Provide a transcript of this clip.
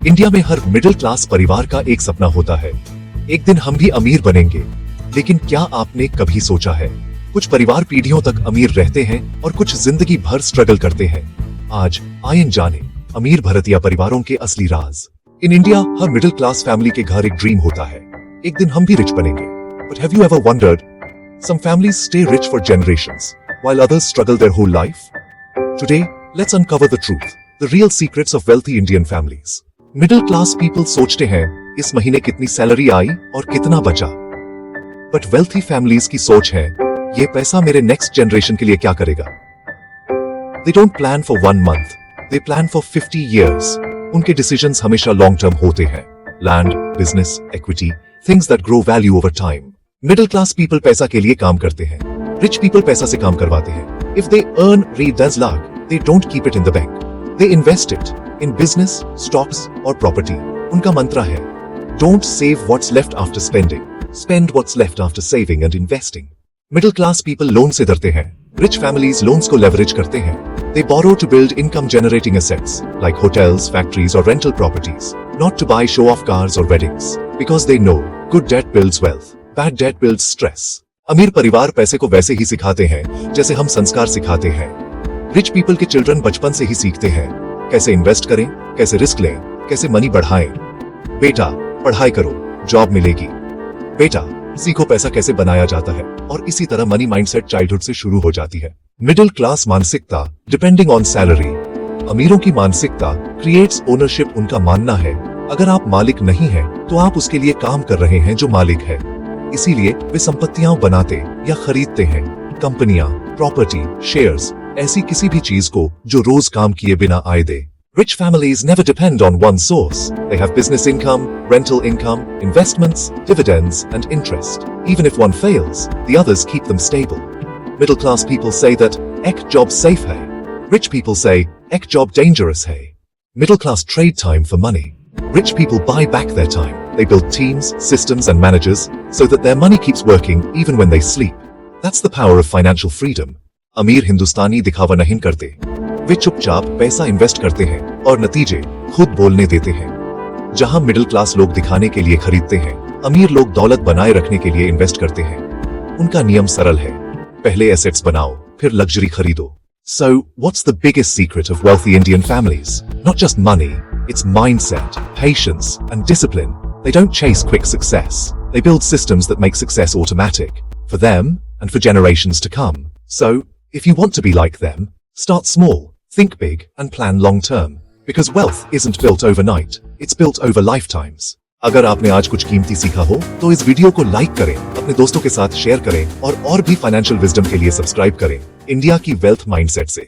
India में हर middle class परिवार का एक सपना होता है, एक दिन हम भी अमीर बनेंगे। लेकिन क्या आपने कभी सोचा है, कुछ परिवार पीढ़ियों तक अमीर रहते हैं और कुछ जिंदगी भर स्ट्रगल करते हैं। आज आइए जाने अमीर भारतीय परिवारों के असली राज। इन इंडिया हर मिडिल क्लास फैमिली के घर एक ड्रीम होता है, एक दिन हम भी रिच बनेंगे। But have you ever wondered, some families stay rich for generations while others struggle their whole life? Today, let's uncover the truth, the real secrets of wealthy Indian families. Middle class people सोचते हैं इस महीने कितनी salary आई और कितना बचा। But wealthy families की सोच है, ये पैसा मेरे नेक्स्ट जनरेशन के लिए क्या करेगा। They don't plan for 1 month, they plan for 50 years. उनके डिसीजंस हमेशा लॉन्ग टर्म होते हैं। Land, business, equity, things that grow value over time. Middle class people पैसा के लिए काम करते हैं, रिच पीपल पैसा से काम करवाते हैं। If they earn $10 lakh, they don't keep it in the bank. They invest it in business, stocks or property. उनका मंत्र है, don't save what's left after spending. Spend what's left after saving and investing. Middle class people loan से डरते हैं, rich families loans को leverage करते हैं। They borrow to build income generating assets like hotels, factories or rental properties, not to buy show off cars or weddings, because they know good debt builds wealth, bad debt builds stress. अमीर परिवार पैसे को वैसे ही सिखाते हैं जैसे हम संस्कार सिखाते हैं। रिच पीपल के चिल्ड्रन बचपन से ही सीखते हैं कैसे इन्वेस्ट करें, कैसे रिस्क लें, कैसे मनी बढ़ाएं। बेटा पढ़ाई करो, जॉब मिलेगी। बेटा सीखो पैसा कैसे बनाया जाता है। और इसी तरह मनी माइंडसेट चाइल्डहुड से शुरू हो जाती है। मिडिल क्लास मानसिकता डिपेंडिंग ऑन सैलरी। अमीरों की मानसिकता क्रिएट्स ओनरशिप। उनका मानना है अगर आप मालिक नहीं हैं तो आप उसके लिए काम कर रहे हैं जो मालिक है। इसीलिए वे संपत्तियां बनाते या खरीदते हैं, कंपनियां, प्रॉपर्टी, शेयर्स, ऐसी किसी भी चीज को जो रोज काम किए बिना आय दे। Rich families never depend on one source. They have business income, rental income, investments, dividends, and interest. Even if one fails, the others keep them stable. Middle class people say that ek job safe hai. Rich people say ek job dangerous hai. Middle class trade time for money. Rich people buy back their time. They build teams, systems, and managers so that their money keeps working even when they sleep. That's the power of financial freedom. अमीर हिंदुस्तानी दिखावा नहीं करते, वे चुपचाप पैसा invest करते हैं और नतीजे खुद बोलने देते हैं। जहां मिडिल क्लास लोग दिखाने के लिए खरीदते हैं, अमीर लोग दौलत बनाए रखने के लिए इन्वेस्ट करते हैं। उनका नियम सरल है, पहले एसेट्स बनाओ, फिर लग्जरी खरीदो। So, what's the biggest secret of wealthy Indian families? Not just money, it's mindset, patience, and discipline. They don't chase quick success. They build systems that make success automatic for them and for generations to come. So, if you want to be like them, start small, think big, and plan long term. Because wealth isn't built overnight, it's built over lifetimes. अगर आपने आज कुछ कीमती सीखा हो तो इस video को लाइक करें, अपने दोस्तों के साथ शेयर करें और भी फाइनेंशियल विजडम के लिए सब्सक्राइब करें इंडिया की वेल्थ माइंडसेट से।